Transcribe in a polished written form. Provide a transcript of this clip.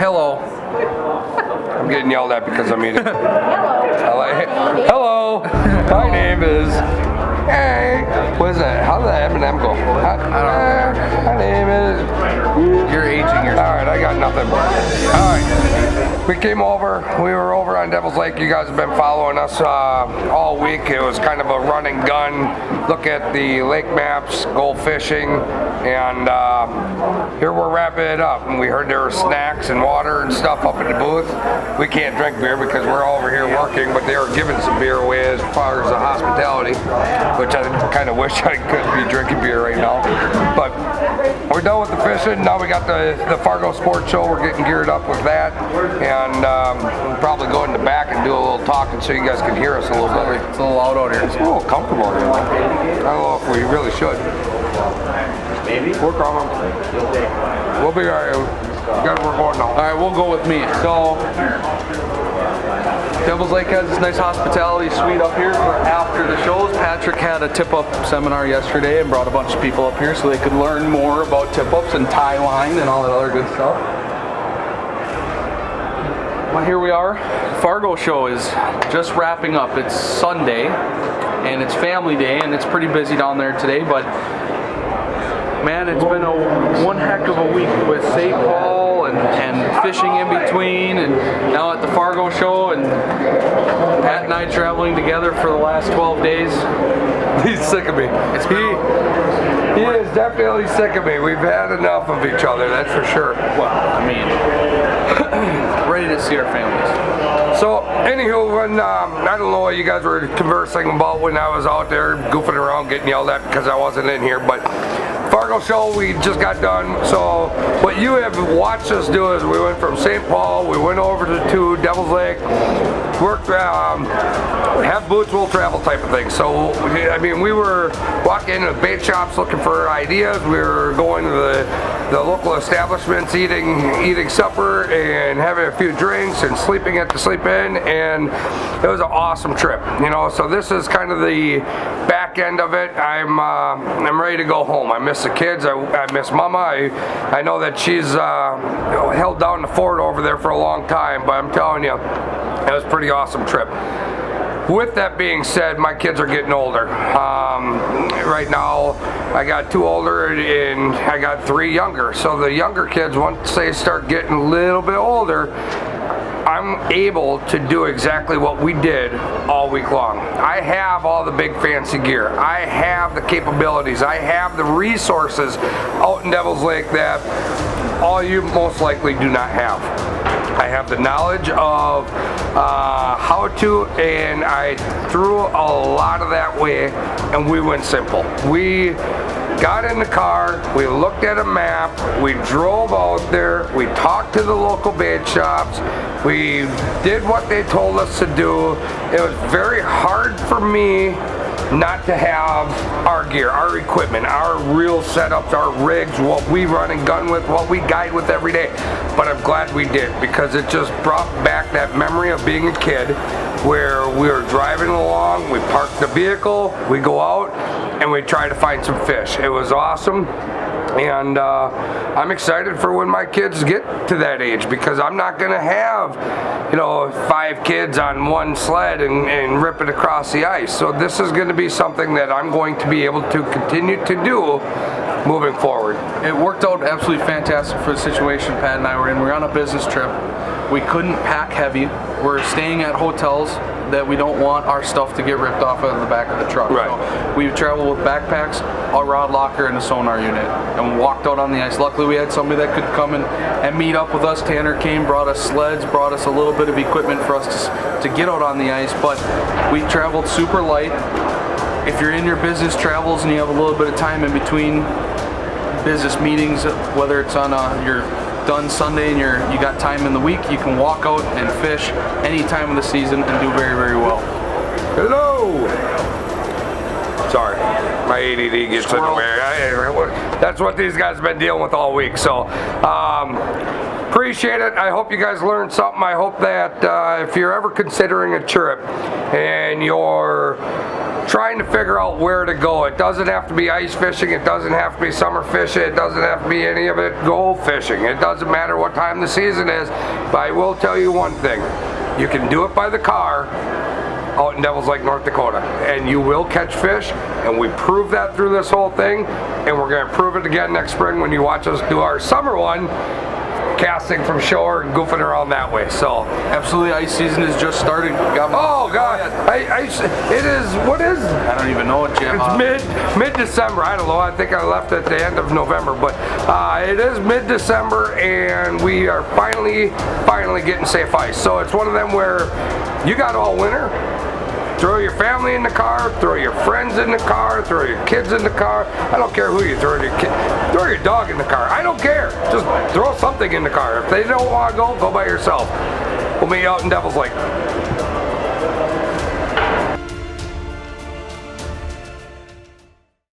Hello. I'm getting yelled at because I'm eating. Hello. My name is. Hey. What is that? How did that M&M go? I don't know. My name is. You're aging yourself. Alright, I got nothing. Alright. We came over. We were over on Devil's Lake. You guys have been following us all week. It was kind of a run and gun. Look at the lake maps, go fishing, and here we're wrapping it up. And we heard there were snacks and water and stuff up in the booth. We can't drink beer because we're all over here working, but they were giving some beer away as far as the hospitality, which I kind of wish I could be drinking beer right now. But we're done with the fishing. Now we got the Fargo Sports Show. We're getting geared up with that, and we'll probably go in the back and do a little talking so you guys can hear us a little better. It's a little loud out here. It's a little comfortable out here. I don't know if we really should. Maybe. We're coming. We'll be alright. We're going now. Alright, we'll go with me. So, Devil's Lake has this nice hospitality suite up here for after the shows. Patrick had a tip-up seminar yesterday and brought a bunch of people up here so they could learn more about tip-ups and tie line and all that other good stuff. Well, here we are. Fargo show is just wrapping up. It's Sunday and it's family day and it's pretty busy down there today, but man, it's been one heck of a week with St. Paul and fishing in between, and now at the Fargo show, and Pat and I traveling together for the last 12 days. He's sick of me. He is definitely sick of me. We've had enough of each other, that's for sure. Well, I mean, ready to see our families. So, anywho, when, I don't know what you guys were conversing about when I was out there goofing around getting yelled at because I wasn't in here, but Fargo show, we just got done. So what you have watched us do is we went from St. Paul, we went over to Devil's Lake, worked, have boots will travel type of thing. So I mean, we were walking into bait shops looking for ideas. We were going to the local establishments, eating supper and having a few drinks and sleeping at the sleep inn, and it was an awesome trip. You know, so this is kind of the back end of it. I'm ready to go home. I miss the kids. I miss Mama. I know that she's held down the fort over there for a long time, but I'm telling you, it was a pretty awesome trip. With that being said, my kids are getting older. Right now, I got 2 older and I got 3 younger. So the younger kids, once they start getting a little bit older, I'm able to do exactly what we did all week long. I have all the big fancy gear. I have the capabilities. I have the resources out in Devil's Lake that all you most likely do not have. I have the knowledge of how to, and I threw a lot of that way, and we went simple. We got in the car, we looked at a map, we drove out there, we talked to the local bait shops, we did what they told us to do. It was very hard for me not to have our gear, our equipment, our real setups, our rigs, what we run and gun with, what we guide with every day. But I'm glad we did, because it just brought back that memory of being a kid where we were driving along, we parked the vehicle, we go out, and we try to find some fish. It was awesome. And I'm excited for when my kids get to that age, because I'm not going to have, 5 kids on one sled and rip it across the ice. So this is going to be something that I'm going to be able to continue to do moving forward. It worked out absolutely fantastic for the situation Pat and I were in. We were on a business trip. We couldn't pack heavy. We're staying at hotels that we don't want our stuff to get ripped off of the back of the truck. Right. So we traveled with backpacks, a rod locker, and a sonar unit, and walked out on the ice. Luckily, we had somebody that could come and meet up with us. Tanner came, brought us sleds, brought us a little bit of equipment for us to get out on the ice, but we traveled super light. If you're in your business travels and you have a little bit of time in between business meetings, whether it's on your done Sunday and you got time in the week, you can walk out and fish any time of the season and do very, very well. Hello! Sorry, my ADD gets in the way. That's what these guys have been dealing with all week. So, appreciate it. I hope you guys learned something. I hope that if you're ever considering a trip and you're trying to figure out where to go. It doesn't have to be ice fishing, it doesn't have to be summer fishing, it doesn't have to be any of it go fishing. It doesn't matter what time the season is, but I will tell you one thing. You can do it by the car out in Devils Lake, North Dakota, and you will catch fish, and we proved that through this whole thing, and we're going to prove it again next spring when you watch us do our summer one, casting from shore and goofing around that way. So Absolutely, ice season is just starting. oh god, it is, what is I don't even know it yet. it's mid-December. I don't know. I think I left at the end of November, but it is mid-December, and we are finally getting safe ice. So it's one of them where you got all winter. Throw your family in the car, throw your friends in the car, throw your kids in the car. I don't care who you throw your kid, throw your dog in the car. I don't care. Just throw something in the car. If they don't want to go by yourself. We'll meet you out in Devils Lake.